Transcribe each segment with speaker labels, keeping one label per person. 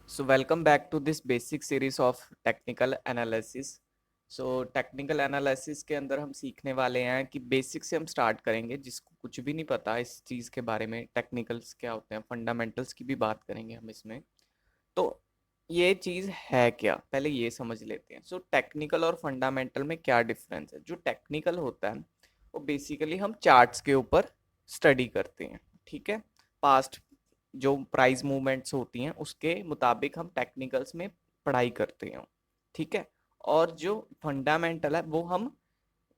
Speaker 1: So welcome back to this basic series of technical analysis. So technical analysis के अंदर हम सीखने वाले हैं कि बेसिक से हम स्टार्ट करेंगे। जिसको कुछ भी नहीं पता इस चीज़ के बारे में, टेक्निकल्स क्या होते हैं, फंडामेंटल्स की भी बात करेंगे हम इसमें। तो ये चीज़ है क्या, पहले ये समझ लेते हैं। सो टेक्निकल और फंडामेंटल में क्या डिफरेंस है। जो टेक्निकल होता है वो बेसिकली हम चार्ट्स के ऊपर स्टडी करते हैं, ठीक है। पास्ट जो प्राइस मूवमेंट्स होती हैं उसके मुताबिक हम टेक्निकल्स में पढ़ाई करते हैं, ठीक है। और जो फंडामेंटल है वो हम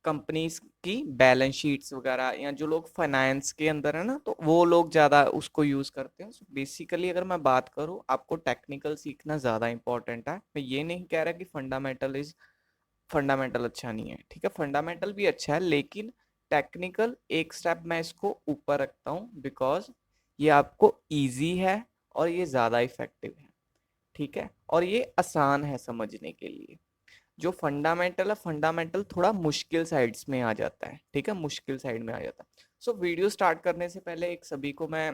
Speaker 1: कंपनीज की बैलेंस शीट्स वगैरह, या जो लोग फाइनेंस के अंदर है ना, तो वो लोग ज़्यादा उसको यूज़ करते हैं। बेसिकली अगर मैं बात करूँ, आपको टेक्निकल सीखना ज़्यादा इंपॉर्टेंट है। मैं ये नहीं कह रहा कि फंडामेंटल अच्छा नहीं है, ठीक है। फंडामेंटल भी अच्छा है, लेकिन टेक्निकल एक स्टेप मैं इसको ऊपर रखता हूँ, बिकॉज ये आपको इजी है और ये ज़्यादा इफेक्टिव है, ठीक है। और ये आसान है समझने के लिए। जो फंडामेंटल है, फंडामेंटल थोड़ा मुश्किल साइड्स में आ जाता है, ठीक है, मुश्किल साइड में आ जाता है। सो वीडियो स्टार्ट करने से पहले एक सभी को मैं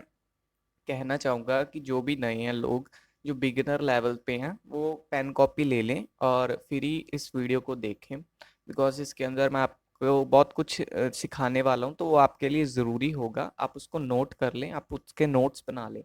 Speaker 1: कहना चाहूँगा कि जो भी नए हैं लोग, जो बिगिनर लेवल पे हैं, वो पेन कॉपी ले लें और फिर ही इस वीडियो को देखें, बिकॉज इसके अंदर मैं आपको बहुत कुछ सिखाने वाला हूँ, तो वो आपके लिए ज़रूरी होगा। आप उसको नोट कर लें, आप उसके नोट्स बना लें।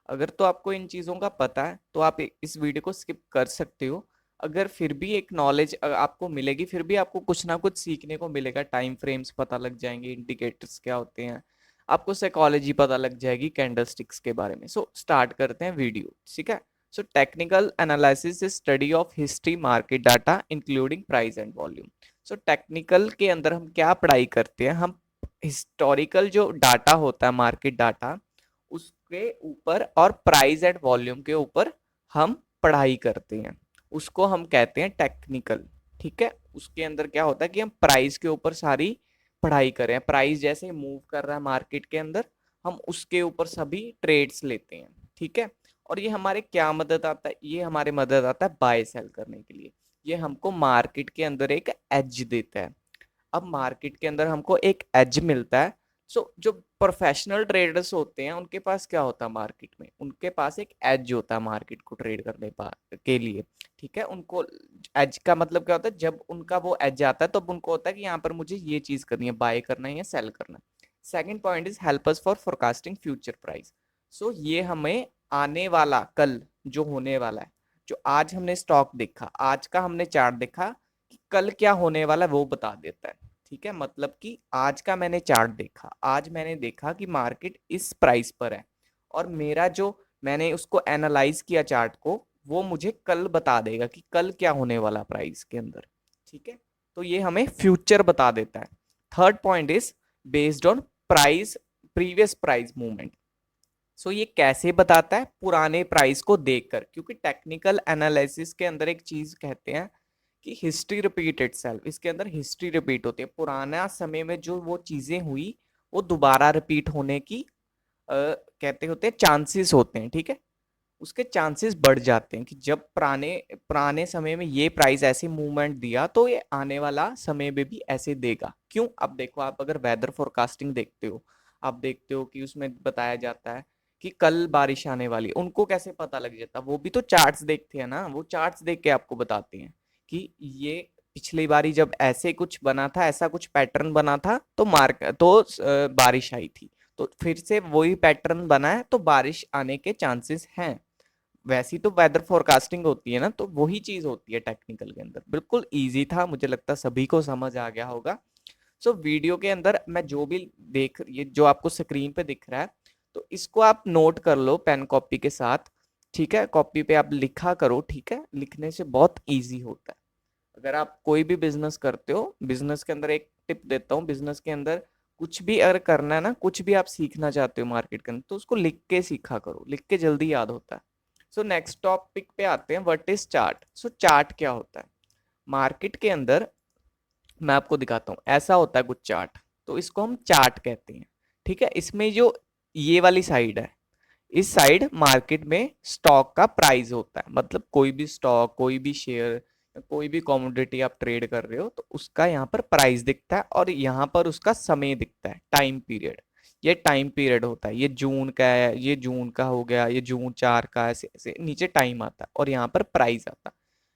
Speaker 1: अगर तो आपको इन चीज़ों का पता है तो आप इस वीडियो को स्किप कर सकते हो। अगर फिर भी एक नॉलेज आपको मिलेगी, फिर भी आपको कुछ ना कुछ सीखने को मिलेगा। टाइम फ्रेम्स पता लग जाएंगे, इंडिकेटर्स क्या होते हैं, आपको साइकोलॉजी पता लग जाएगी कैंडलस्टिक्स के बारे में। सो स्टार्ट करते हैं वीडियो, ठीक है। So technical analysis is study of history, market data including price and volume. So technical के अंदर हम क्या पढ़ाई करते हैं, हम हिस्टोरिकल जो डाटा होता है, मार्केट डाटा, उसके ऊपर और प्राइस एंड वॉल्यूम के ऊपर हम पढ़ाई करते हैं। उसको हम कहते हैं टेक्निकल, ठीक है। उसके अंदर क्या होता है कि हम प्राइस के ऊपर सारी पढ़ाई करें। प्राइस जैसे मूव कर रहा है मार्केट के अंदर, हम उसके ऊपर सभी ट्रेड्स लेते हैं, ठीक है। और ये हमारे क्या मदद आता है, ये हमारे मदद आता है बाय सेल करने के लिए। ये हमको मार्केट के अंदर एक एज देता है। अब मार्केट के अंदर हमको एक एज मिलता है। सो जो प्रोफेशनल ट्रेडर्स होते हैं उनके पास क्या होता है मार्केट में, उनके पास एक एज होता है मार्केट को ट्रेड करने के लिए, ठीक है। उनको एज का मतलब क्या होता है, जब उनका वो एज आता है तब उनको होता है कि यहाँ पर मुझे ये चीज करनी है, बाय करना है या सेल करना है। Second point is help us for forecasting future price. So ये हमें आने वाला, कल जो होने वाला है, जो आज हमने स्टॉक देखा, आज का हमने चार्ट देखा, कि कल क्या होने वाला है वो बता देता है, ठीक है। मतलब कि आज का मैंने चार्ट देखा, आज मैंने देखा कि मार्केट इस प्राइस पर है, और मेरा जो मैंने उसको एनालाइज किया चार्ट को, वो मुझे कल बता देगा कि कल क्या होने वाला प्राइस के अंदर, ठीक है। तो ये हमें फ्यूचर बता देता है। Third point is based on price, previous price movement. So ये कैसे बताता है, पुराने प्राइस को देखकर, क्योंकि टेक्निकल एनालिसिस के अंदर एक चीज कहते हैं कि हिस्ट्री रिपीट इटसेल्फ। इसके अंदर हिस्ट्री रिपीट होती है, पुराना समय में जो वो चीजें हुई वो दोबारा रिपीट होने की कहते होते हैं, चांसेस होते हैं, ठीक है। उसके चांसेस बढ़ जाते हैं कि जब पुराने पुराने समय में ये प्राइस ऐसे मूवमेंट दिया, तो ये आने वाला समय में भी ऐसे देगा। क्यों, अब देखो, आप अगर वेदर फोरकास्टिंग देखते हो, आप देखते हो कि उसमें बताया जाता है कि कल बारिश आने वाली, उनको कैसे पता लग जाता, वो भी तो चार्ट्स देखते हैं ना, वो चार्ट्स देख के आपको बताते हैं कि ये पिछली बारी जब ऐसे कुछ बना था, ऐसा कुछ पैटर्न बना था, तो बारिश आई थी, तो फिर से वही पैटर्न बना है, तो बारिश आने के चांसेस हैं। वैसी तो वेदर फोरकास्टिंग होती है ना, तो वही चीज होती है टेक्निकल के अंदर। बिल्कुल इजी था, मुझे लगता है सभी को समझ आ गया होगा। सो वीडियो के अंदर मैं जो भी देख, ये जो आपको स्क्रीन पे दिख रहा है, तो इसको आप नोट कर लो पेन कॉपी के साथ, ठीक है। कॉपी पे आप लिखा करो, ठीक है, लिखने से बहुत इजी होता है। अगर आप कोई भी बिजनेस करते हो, बिजनेस के अंदर एक टिप देता हूँ, बिजनेस के अंदर कुछ भी अगर करना है ना, कुछ भी आप सीखना चाहते हो मार्केट के अंदर, तो उसको लिख के सीखा करो, लिख के जल्दी याद होता है। सो नेक्स्ट टॉपिक पे आते हैं, what is chart. So chart क्या होता है मार्केट के अंदर, मैं आपको दिखाता हूँ। ऐसा होता है कुछ चार्ट, तो इसको हम चार्ट कहते हैं, ठीक है। इसमें जो ये वाली साइड है, इस साइड मार्केट में स्टॉक का प्राइस होता है, मतलब कोई भी स्टॉक, कोई भी शेयर, कोई भी कमोडिटी आप ट्रेड कर रहे हो, तो उसका यहाँ पर प्राइस दिखता है, और यहाँ पर उसका समय दिखता है, टाइम पीरियड। ये टाइम पीरियड होता है, ये जून का है, ये जून का हो गया, ये जून 4 का, ऐसे ऐसे नीचे टाइम आता है और यहाँ पर प्राइस आता है।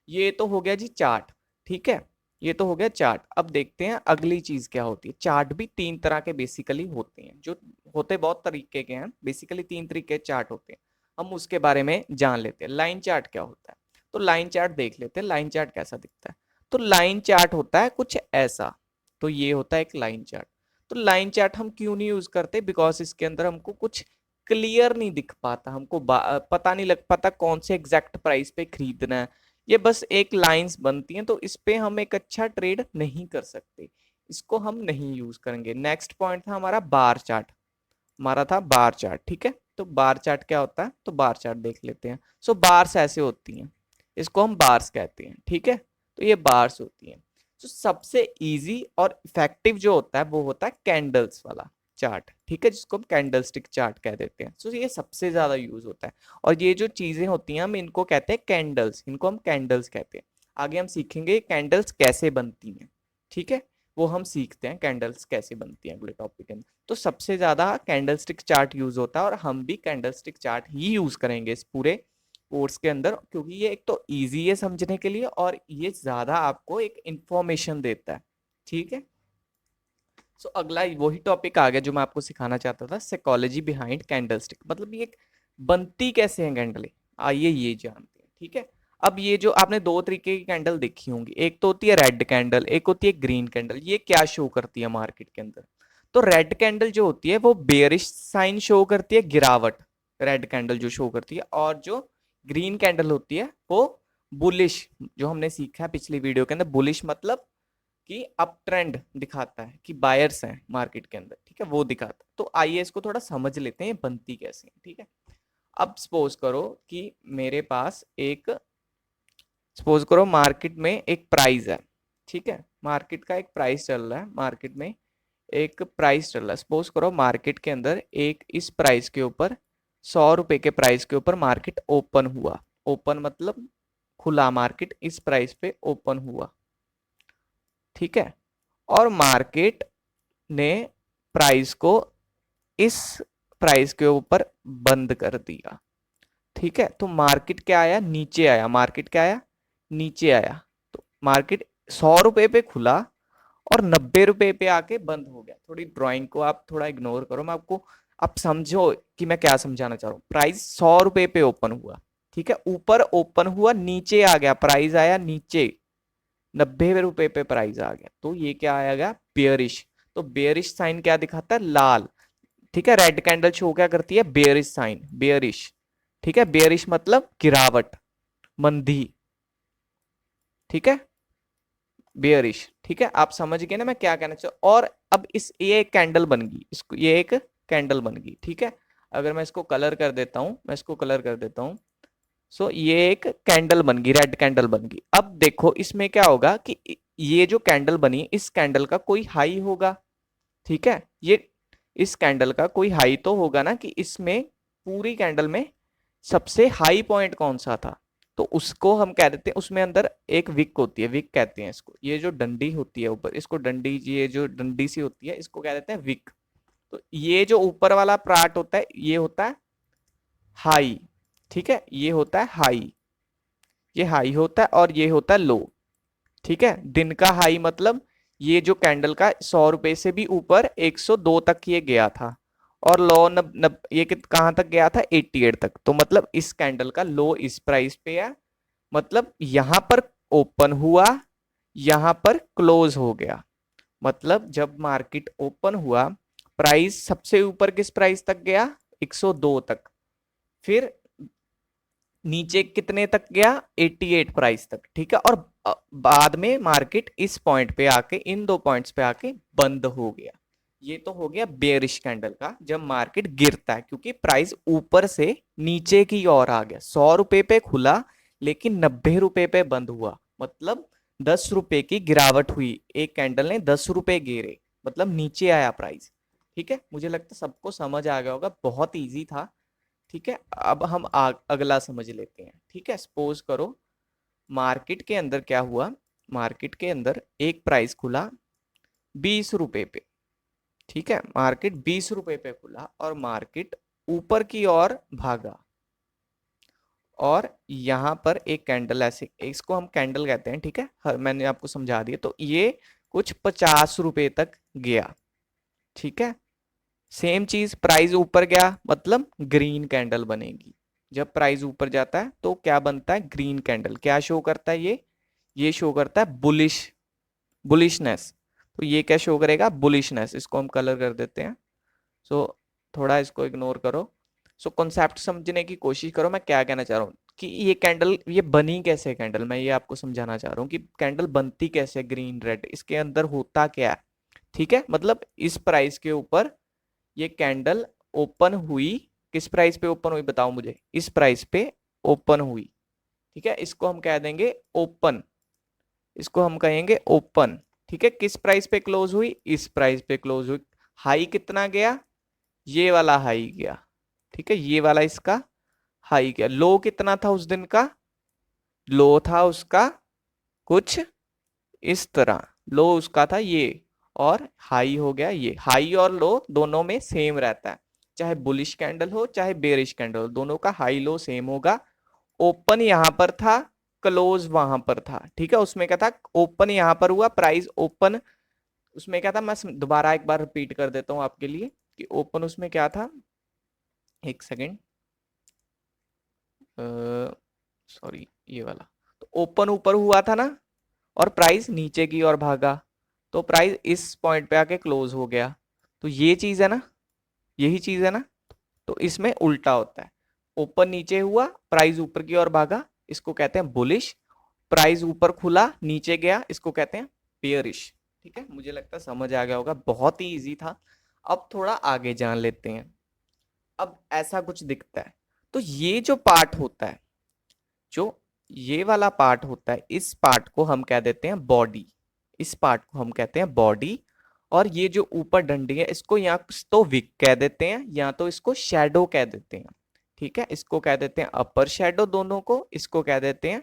Speaker 1: ये तो हो गया जी चार्ट, ठीक है, ये तो हो गया चार्ट। अब देखते हैं अगली चीज क्या होती है। चार्ट भी 3 तरह के बेसिकली होते हैं, जो होते बहुत तरीके के हैं, बेसिकली 3 तरीके के चार्ट होते हैं। हम उसके बारे में जान लेते हैं। लाइन चार्ट क्या होता है, तो लाइन चार्ट देख लेते हैं। लाइन चार्ट कैसा दिखता है, तो लाइन चार्ट होता है कुछ ऐसा। तो ये होता है एक लाइन चार्ट। तो लाइन चार्ट हम क्यों नहीं यूज करते, बिकॉज इसके अंदर हमको कुछ क्लियर नहीं दिख पाता, हमको पता नहीं लग पाता कौन से एग्जैक्ट प्राइस पे खरीदना है। ये बस एक लाइंस बनती हैं, तो इस पे हम एक अच्छा ट्रेड नहीं कर सकते, इसको हम नहीं यूज करेंगे। नेक्स्ट पॉइंट था हमारा बार चार्ट, हमारा था बार चार्ट, ठीक है। तो बार चार्ट क्या होता है, तो बार चार्ट देख लेते हैं। सो बार्स ऐसे होती हैं, इसको हम बार्स कहते हैं, ठीक है। तो ये बार्स होती हैं। तो सबसे इजी और इफेक्टिव जो होता है वो होता है कैंडल्स वाला चार्ट, ठीक है, जिसको हम कैंडलस्टिक चार्ट कह देते हैं। सो ये सबसे ज्यादा यूज होता है। और ये जो चीजें होती हैं हम इनको कहते हैं कैंडल्स, इनको हम कैंडल्स कहते हैं। आगे हम सीखेंगे कैंडल्स कैसे बनती हैं, ठीक है, वो हम सीखते हैं कैंडल्स कैसे बनती हैं अगले टॉपिक के अंदर। तो सबसे ज्यादा कैंडलस्टिक चार्ट यूज होता है और हम भी कैंडलस्टिक चार्ट ही यूज करेंगे इस पूरे कोर्स के अंदर, क्योंकि ये एक तो इजी है समझने के लिए और ये ज्यादा आपको एक इंफॉर्मेशन देता है, ठीक है। सो अगला वही टॉपिक आ गया जो मैं आपको सिखाना चाहता था, साइकोलॉजी बिहाइंड कैंडलस्टिक, मतलब ये बनती कैसे है कैंडल, आइए ये जानते हैं, ठीक है। अब ये जो आपने दो तरीके की कैंडल देखी होंगी, एक तो होती है रेड कैंडल, एक होती है ग्रीन कैंडल। ये क्या शो करती है मार्केट के अंदर, तो रेड कैंडल जो होती है वो बेयरिश साइन शो करती है, गिरावट, रेड कैंडल जो शो करती है। और जो ग्रीन कैंडल होती है वो बुलिश, जो हमने सीखा है पिछली वीडियो के अंदर, बुलिश मतलब कि अप ट्रेंड दिखाता है, कि बायर्स हैं मार्केट के अंदर, ठीक है, वो दिखाता है। तो आइए इसको थोड़ा समझ लेते हैं बनती कैसे है, ठीक है। अब सपोज करो कि मेरे पास एक, सपोज करो मार्केट में एक प्राइस है, ठीक है, मार्केट का एक प्राइस चल रहा है, मार्केट में एक प्राइस चल रहा है। सपोज करो मार्केट के अंदर एक इस प्राइस के ऊपर 100 रुपए के प्राइस के ऊपर मार्केट ओपन हुआ, ओपन मतलब खुला, मार्केट इस प्राइस पे ओपन हुआ, ठीक है। और मार्केट ने प्राइस को इस प्राइस के ऊपर बंद कर दिया, ठीक है। तो मार्केट क्या आया, नीचे आया, मार्केट क्या आया, नीचे आया। तो मार्केट 100 रुपए पे खुला और 90 रुपए पे आके बंद हो गया। थोड़ी ड्राइंग को आप थोड़ा इग्नोर करो, मैं आपको, आप समझो कि मैं क्या समझाना चाह रहा हूँ। प्राइस 100 रुपए पे ओपन हुआ, ठीक है, ऊपर ओपन हुआ, नीचे आ गया, प्राइस आया नीचे, 90 रुपए पे प्राइस आ गया, तो ये क्या आएगा, बेयरिश। तो बेयरिश साइन क्या दिखाता है, लाल, ठीक है। रेड कैंडल शो क्या करती है, बेयरिश साइन, बेयरिश, ठीक है। बेयरिश मतलब गिरावट, मंदी, ठीक है, बेयरिश, ठीक है। आप समझ गए ना मैं क्या कहना चाहूँ। और अब इस, ये एक कैंडल बन गई, इसको, ये एक कैंडल बन गई, ठीक है। अगर मैं इसको कलर कर देता हूं, मैं इसको कलर कर देता हूं। सो ये एक कैंडल बन गई, रेड कैंडल बन गई। अब देखो इसमें क्या होगा कि ये जो कैंडल बनी, इस कैंडल का कोई हाई होगा, ठीक है। ये इस कैंडल का कोई हाई तो होगा ना, कि इसमें पूरी कैंडल में सबसे हाई पॉइंट कौन सा था, तो उसको हम कह देते हैं, उसमें अंदर एक विक होती है, विक कहते हैं इसको, ये जो डंडी होती है ऊपर, इसको डंडी, ये जो डंडी सी होती है इसको कह देते हैं विक। तो ये जो ऊपर वाला पार्ट होता है ये होता है हाई, ठीक है, ये होता है हाई, ये हाई होता है और ये होता है लो, ठीक है। दिन का हाई मतलब ये जो कैंडल का 100 रुपए से भी ऊपर 102 तक ये गया था, और लो ये कहां तक गया था, 88 तक। तो मतलब इस कैंडल का लो इस प्राइस पे है, मतलब यहां पर ओपन हुआ, यहां पर क्लोज हो गया। मतलब जब मार्केट ओपन हुआ, प्राइस सबसे ऊपर किस प्राइस तक गया, 102 तक, फिर नीचे कितने तक गया, 88 प्राइस तक, ठीक है। और बाद में मार्केट इस पॉइंट पे आके, इन दो पॉइंट्स पे आके बंद हो गया। ये तो हो गया बेयरिश कैंडल का, जब मार्केट गिरता है, क्योंकि प्राइस ऊपर से नीचे की ओर आ गया। 100 रुपए पे खुला लेकिन 90 रुपए पे बंद हुआ, मतलब 10 रुपए की गिरावट हुई, एक कैंडल ने 10 रुपए गिरे, मतलब नीचे आया प्राइस, ठीक है। मुझे लगता है सबको समझ आ गया होगा, बहुत ईजी था, ठीक है। अब हम अगला समझ लेते हैं, ठीक है। सपोज करो मार्केट के अंदर क्या हुआ, मार्केट के अंदर एक प्राइस खुला 20 रुपए पे, ठीक है, मार्केट 20 रुपए पे खुला और मार्केट ऊपर की ओर भागा, और यहाँ पर एक कैंडल ऐसे, इसको हम कैंडल कहते हैं, ठीक है, मैंने आपको समझा दिया। तो ये कुछ 50 रुपए तक गया, ठीक है। सेम चीज, प्राइस ऊपर गया मतलब ग्रीन कैंडल बनेगी। जब प्राइस ऊपर जाता है तो क्या बनता है, ग्रीन कैंडल। क्या शो करता है ये शो करता है बुलिशनेस। तो ये क्या शो करेगा, बुलिशनेस। इसको हम कलर कर देते हैं। सो थोड़ा इसको इग्नोर करो। सो कॉन्सेप्ट समझने की कोशिश करो, मैं क्या कहना चाह रहा हूँ कि ये कैंडल, ये बनी कैसे कैंडल, मैं ये आपको समझाना चाह रहा हूँ कि कैंडल बनती कैसे ग्रीन रेड, इसके अंदर होता क्या है। ठीक है, मतलब इस प्राइस के ऊपर ये कैंडल ओपन हुई। किस प्राइस पे ओपन हुई बताओ मुझे, इस प्राइस पे ओपन हुई। ठीक है, इसको हम कह देंगे ओपन, इसको हम कहेंगे ओपन। ठीक है, किस प्राइस पे क्लोज हुई, इस प्राइस पे क्लोज हुई। हाई कितना गया, ये वाला हाई गया। ठीक है, ये वाला इसका हाई गया। लो कितना था उस दिन का, लो था उसका कुछ इस तरह, लो उसका था ये, और हाई हो गया ये। हाई और लो दोनों में सेम रहता है, चाहे बुलिश कैंडल हो चाहे बेरिश कैंडल हो, दोनों का हाई लो सेम होगा। ओपन यहां पर था, क्लोज वहां पर था। ठीक है, उसमें क्या था, ओपन यहां पर हुआ, प्राइस ओपन उसमें क्या था, मैं दोबारा एक बार रिपीट कर देता हूं आपके लिए कि ओपन उसमें क्या था। एक सेकेंड, सॉरी, ये वाला। तो ओपन ऊपर हुआ था ना, और प्राइस नीचे की ओर भागा, तो प्राइस इस पॉइंट पे आके क्लोज हो गया। तो ये चीज है ना, यही चीज है ना। तो इसमें उल्टा होता है, ओपन नीचे हुआ, प्राइस ऊपर की ओर भागा, इसको कहते हैं बुलिश। प्राइस ऊपर खुला नीचे गया, इसको कहते हैं बेयरिश। ठीक है, मुझे लगता है समझ आ गया होगा, बहुत ही इजी था। अब थोड़ा आगे जान लेते हैं। अब ऐसा कुछ दिखता है, तो ये जो पार्ट होता है, जो ये वाला पार्ट होता है, इस पार्ट को हम कह देते हैं बॉडी। इस पार्ट को हम कहते हैं बॉडी। और ये जो ऊपर डंडी है, इसको या तो विक कह देते हैं या तो इसको शैडो कह देते हैं। ठीक है, इसको कह देते हैं अपर शैडो, दोनों को इसको कह देते हैं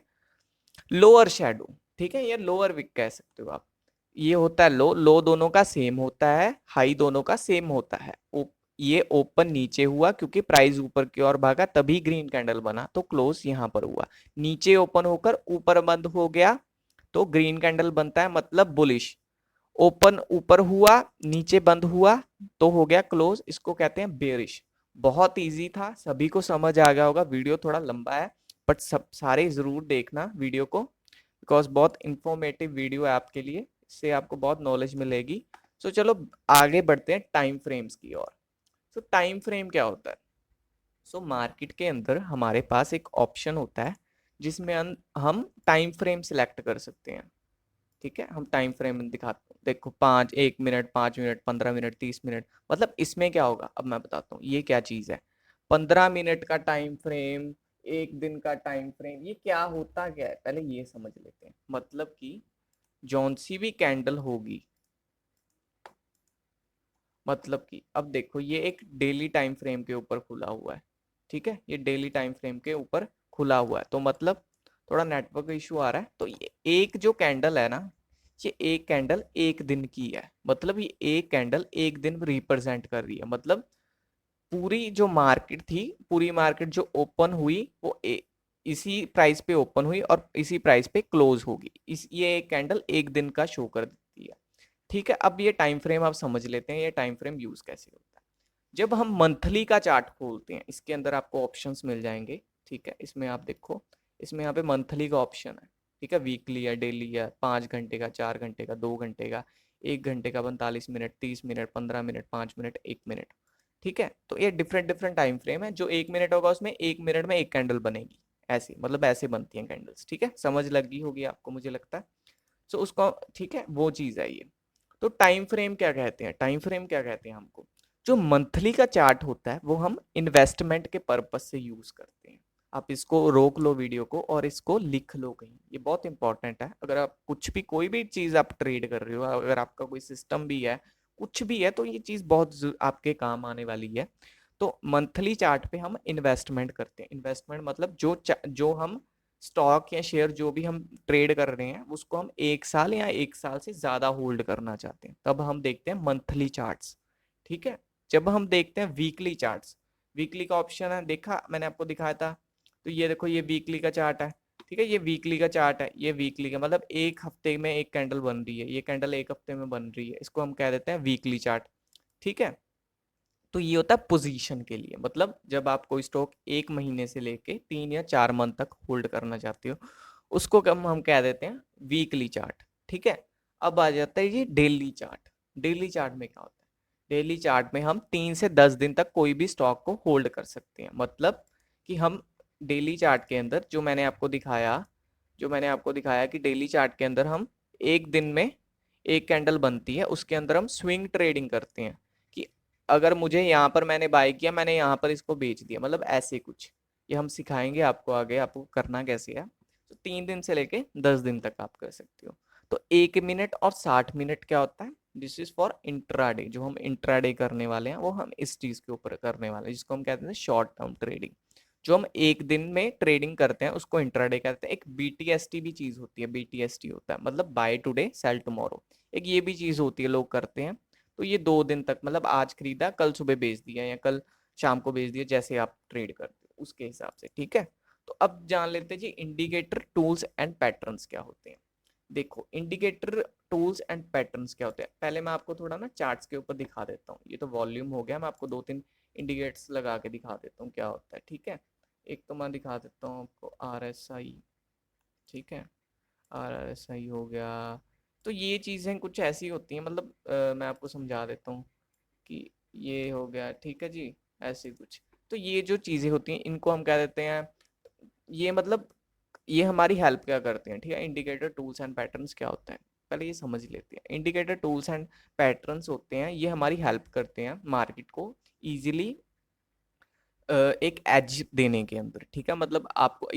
Speaker 1: लोअर शैडो। ठीक है, ये लोअर विक कह सकते हो आप। ये होता है लो, लो दोनों का सेम होता है, हाई दोनों का सेम होता है। ये ओपन नीचे हुआ क्योंकि प्राइस ऊपर की ओर भागा, तभी ग्रीन कैंडल बना, तो क्लोज यहां पर हुआ। नीचे ओपन होकर ऊपर बंद हो गया, तो ग्रीन कैंडल बनता है, मतलब बुलिश। ओपन ऊपर हुआ नीचे बंद हुआ, तो हो गया क्लोज, इसको कहते हैं बेरिश। बहुत इजी था, सभी को समझ आ गया होगा। वीडियो थोड़ा लंबा है, बट सब सारे जरूर देखना वीडियो को, बिकॉज बहुत इंफॉर्मेटिव वीडियो है आपके लिए, इससे आपको बहुत नॉलेज मिलेगी। सो चलो आगे बढ़ते हैं टाइम फ्रेम्स की ओर। सो टाइम फ्रेम क्या होता है, सो मार्केट के अंदर हमारे पास एक ऑप्शन होता है जिसमें हम टाइम फ्रेम सिलेक्ट कर सकते हैं। ठीक है, हम टाइम फ्रेम दिखाते हैं, देखो 1 मिनट, 5 मिनट, 15 मिनट, 30 मिनट। मतलब इसमें क्या होगा, अब मैं बताता हूँ ये क्या चीज है। 15 मिनट का टाइम फ्रेम, 1 दिन का टाइम फ्रेम, ये क्या होता क्या है, पहले ये समझ लेते हैं। मतलब कि जौन सी भी कैंडल होगी, मतलब कि अब देखो ये एक डेली टाइम फ्रेम के ऊपर खुला हुआ है। ठीक है, ये डेली टाइम फ्रेम के ऊपर खुला हुआ है, तो मतलब थोड़ा नेटवर्क इशू आ रहा है। तो ये एक जो कैंडल है ना, ये एक कैंडल एक दिन की है, मतलब ये एक कैंडल एक दिन रिप्रेजेंट कर रही है। मतलब पूरी जो मार्केट थी, पूरी मार्केट जो ओपन हुई वो इसी प्राइस पे ओपन हुई और इसी प्राइस पे क्लोज होगी। ये एक कैंडल एक दिन का शो कर देती है। ठीक है, अब ये टाइम फ्रेम आप समझ लेते हैं, ये टाइम फ्रेम यूज कैसे होता है। जब हम मंथली का चार्ट खोलते हैं, इसके अंदर आपको ऑप्शंस मिल जाएंगे। ठीक है, इसमें आप देखो, इसमें यहाँ पे मंथली का ऑप्शन है। ठीक है, वीकली है, डेली है, 5 घंटे का, 4 घंटे का, 2 घंटे का, 1 घंटे का, 45 minute, 30 minute, 15 minute, 5 minute, 1 minute. ठीक है, तो ये डिफरेंट डिफरेंट टाइम फ्रेम है। जो 1 मिनट होगा उसमें 1 मिनट में एक कैंडल बनेगी, ऐसे मतलब ऐसे बनती हैं कैंडल्स। ठीक है, समझ लगी होगी आपको मुझे लगता है। सो उसको, ठीक है, वो चीज है ये। तो टाइम फ्रेम क्या कहते हैं, टाइम फ्रेम क्या कहते हैं हमको, जो मंथली का चार्ट होता है वो हम इन्वेस्टमेंट के पर्पज से यूज करते हैं। आप इसको रोक लो वीडियो को और इसको लिख लो कहीं, ये बहुत इंपॉर्टेंट है। अगर आप कुछ भी, कोई भी चीज आप ट्रेड कर रहे हो, अगर आपका कोई सिस्टम भी है, कुछ भी है, तो ये चीज बहुत आपके काम आने वाली है। तो मंथली चार्ट पे हम इन्वेस्टमेंट करते हैं। इन्वेस्टमेंट मतलब जो हम स्टॉक या शेयर जो भी हम ट्रेड कर रहे हैं, उसको हम 1 साल या 1 साल से ज्यादा होल्ड करना चाहते हैं, तब हम देखते हैं मंथली चार्ट्स। ठीक है। जब हम देखते हैं वीकली चार्ट्स, वीकली का ऑप्शन है, देखा मैंने आपको दिखाया था, तो ये देखो ये वीकली का चार्ट है, ठीक है, ये वीकली का चार्ट है, ये वीकली का मतलब एक हफ्ते में एक कैंडल बन रही है, ये कैंडल एक हफ्ते में बन रही है, इसको हम कह देते हैं वीकली चार्ट, ठीक है। तो ये होता है पोजीशन के लिए, मतलब जब आप कोई स्टॉक एक महीने से लेके 3 या 4 मंथ तक होल्ड करना चाहते हो, उसको हम कह देते हैं वीकली चार्ट, ठीक है। अब आ जाता है ये डेली चार्ट। डेली चार्ट में क्या होता है? डेली चार्ट में हम 3 से 10 दिन तक कोई भी स्टॉक को होल्ड कर सकते हैं, मतलब कि हम डेली चार्ट के अंदर जो मैंने आपको दिखाया कि डेली चार्ट के अंदर हम एक दिन में एक कैंडल बनती है, उसके अंदर हम स्विंग ट्रेडिंग करते हैं कि अगर मुझे यहाँ पर मैंने बाय किया, मैंने यहाँ पर इसको बेच दिया, मतलब ऐसे कुछ, ये हम सिखाएंगे आपको आगे, आपको करना कैसे है। तो 3 दिन से लेके 10 दिन तक आप कर सकते हो। तो 1 मिनट और 60 मिनट क्या होता है? दिस इज फॉर इंट्राडे, जो हम इंट्राडे करने वाले हैं वो हम इस चीज के ऊपर करने वाले हैं, जिसको हम कहते हैं शॉर्ट टर्म ट्रेडिंग। जो हम एक दिन में ट्रेडिंग करते हैं उसको इंट्राडे कहते हैं। एक बीटीएसटी भी चीज होती है, बीटीएसटी होता है मतलब बाय टुडे सेल टुमारो, एक ये भी चीज होती है, लोग करते हैं। तो ये 2 दिन तक, मतलब आज खरीदा कल सुबह बेच दिया या कल शाम को बेच दिया, जैसे आप ट्रेड करते हो उसके हिसाब से, ठीक है। तो अब जान लेते हैं जी इंडिकेटर टूल्स एंड पैटर्न्स क्या होते हैं। देखो इंडिकेटर टूल्स एंड पैटर्न्स क्या होते हैं, पहले मैं आपको थोड़ा ना चार्ट्स के ऊपर दिखा देता हूँ। ये तो वॉल्यूम हो गया, मैं आपको 2-3 इंडिकेटर्स लगा के दिखा देता हूँ क्या होता है, ठीक है। एक तो मैं दिखा देता हूँ आपको RSI, ठीक है, RSI हो गया। तो ये चीज़ें कुछ ऐसी होती हैं, मतलब मैं आपको समझा देता हूँ कि ये हो गया, ठीक है जी, ऐसे कुछ। तो ये जो चीज़ें होती हैं इनको हम कह देते हैं, ये मतलब ये हमारी हेल्प क्या करते हैं, ठीक है। इंडिकेटर टूल्स एंड पैटर्न्स क्या होता है, पहले ये समझ लेते हैं। इंडिकेटर टूल्स एंड पैटर्न्स होते हैं, ये हमारी हेल्प करते हैं मार्केट को इजीली एक एज देने के अंदर, ठीक है, मतलब आपको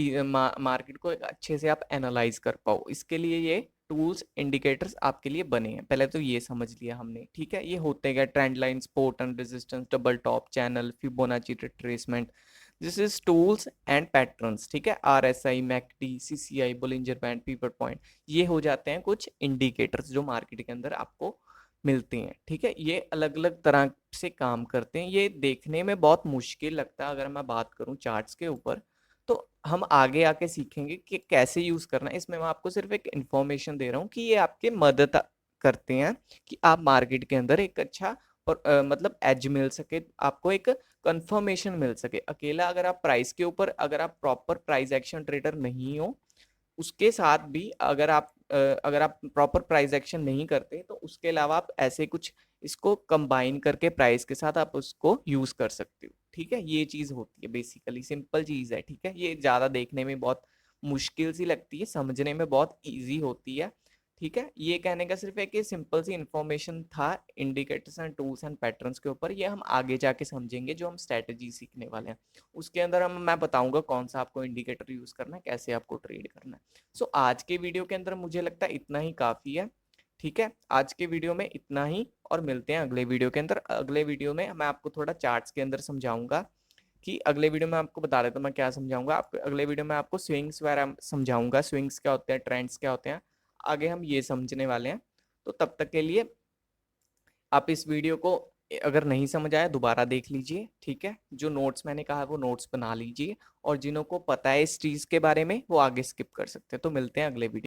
Speaker 1: मार्केट को एक अच्छे से आप एनालाइज कर पाओ, इसके लिए ये टूल्स इंडिकेटर्स आपके लिए बने हैं। पहले तो ये समझ लिया हमने, ठीक है। ये होते हैं trend line, support and resistance, double top channel, Fibonacci retracement, this is tools and patterns, ठीक है। RSI, McD, CCI, Bollinger band, पीपर पॉइंट, ये हो जाते हैं कुछ इंडिकेटर्स जो मार्केट के अंदर आपको मिलते हैं, ठीक है। ये अलग अलग तरह से काम करते हैं, ये देखने में बहुत मुश्किल लगता है अगर मैं बात करूं चार्ट्स के ऊपर, तो हम आगे आके सीखेंगे कि कैसे यूज करना है। इसमें मैं आपको सिर्फ एक इंफॉर्मेशन दे रहा हूँ कि ये आपके मदद करते हैं कि आप मार्केट के अंदर एक अच्छा और मतलब एज मिल सके, आपको एक कंफर्मेशन मिल सके। अकेला अगर आप प्राइस के ऊपर, अगर आप प्रॉपर प्राइस एक्शन ट्रेडर नहीं हो, उसके साथ भी अगर आप प्रॉपर प्राइस एक्शन नहीं करते, तो उसके अलावा आप ऐसे कुछ इसको कंबाइन करके प्राइस के साथ आप उसको यूज कर सकते हो, ठीक है। ये चीज होती है, बेसिकली सिंपल चीज है, ठीक है। ये ज्यादा देखने में बहुत मुश्किल सी लगती है, समझने में बहुत इजी होती है, ठीक है। ये कहने का सिर्फ एक सिंपल सी इंफॉर्मेशन था indicators and tools and patterns के ऊपर। ये हम आगे जाके समझेंगे जो हम स्ट्रेटेजी सीखने वाले हैं, उसके अंदर मैं बताऊंगा कौन सा आपको इंडिकेटर यूज करना है, कैसे आपको ट्रेड करना है। सो आज के वीडियो के अंदर मुझे लगता है इतना ही काफी है, ठीक है। आज के वीडियो में इतना ही, और मिलते हैं अगले वीडियो के अंदर। अगले वीडियो में मैं आपको थोड़ा चार्ट्स के अंदर समझाऊंगा, कि अगले वीडियो में आपको बता देता हूँ मैं क्या समझाऊंगा आपको। अगले वीडियो में आपको स्विंग्स वगैरह समझाऊंगा, स्विंग्स क्या होते हैं, ट्रेंड्स क्या होते हैं, आगे हम ये समझने वाले हैं। तो तब तक के लिए आप इस वीडियो को अगर नहीं समझ आया दोबारा देख लीजिए, ठीक है। जो नोट्स मैंने कहा वो नोट्स बना लीजिए, और जिन्हों को पता है इस चीज के बारे में वो आगे स्किप कर सकते हैं। तो मिलते हैं अगले वीडियो।